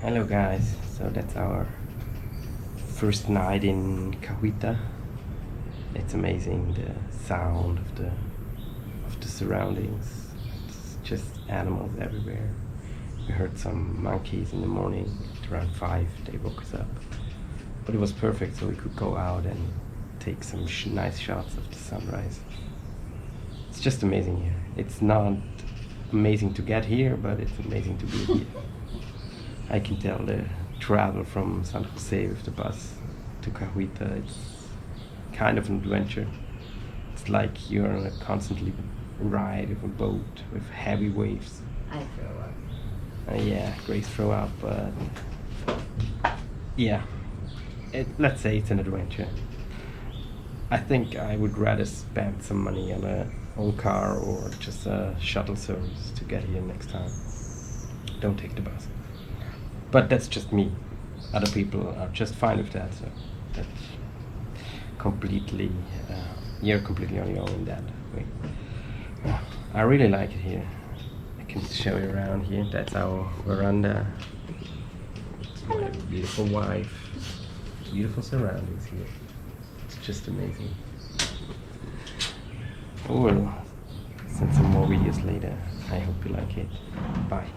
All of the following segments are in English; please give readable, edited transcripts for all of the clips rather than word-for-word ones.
Hello guys, so that's our first night in Cahuita. It's amazing, the sound of the surroundings. It's just animals everywhere. We heard some monkeys in the morning at around 5. They woke us up, but it was perfect, so we could go out and take some nice shots of the sunrise. It's just amazing here. It's not amazing to get here, but it's amazing to be here. I can tell the travel from San Jose with the bus to Cahuita, it's kind of an adventure. It's like you're on a constantly ride of a boat with heavy waves. I throw up. Yeah, Grace throw up, but yeah, let's say it's an adventure. I think I would rather spend some money on a own car or just a shuttle service to get here next time. Don't take the bus. But that's just me. Other people are just fine with that, so that's completely, you're completely on your own in that way. I really like it here. I can show you around here. That's our veranda. My beautiful wife. Beautiful surroundings here. It's just amazing. We'll send some more videos later. I hope you like it. Bye.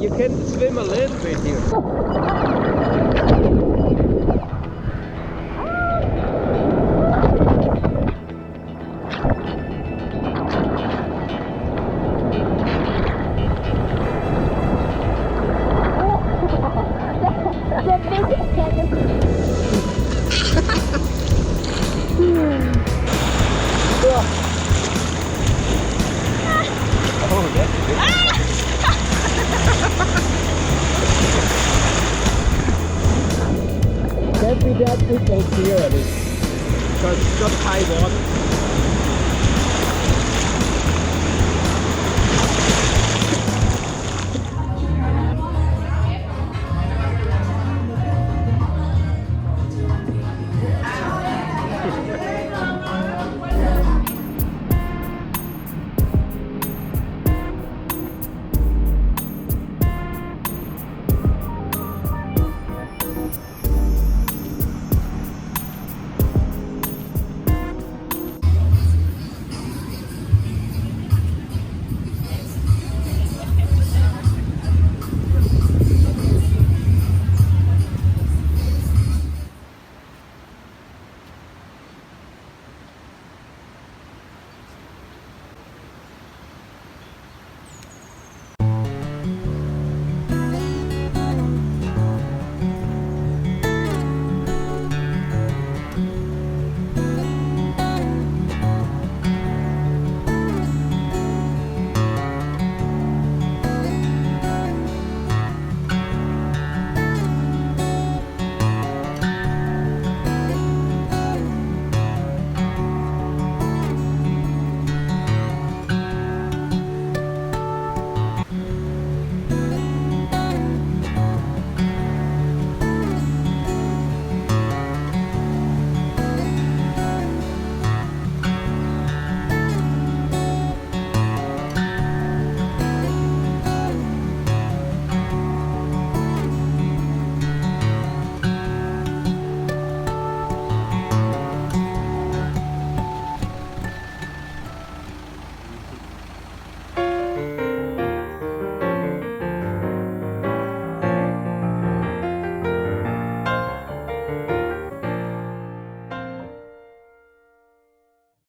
You can swim a little bit here. Oh, that's good. Can't be that big here, because it's got high water.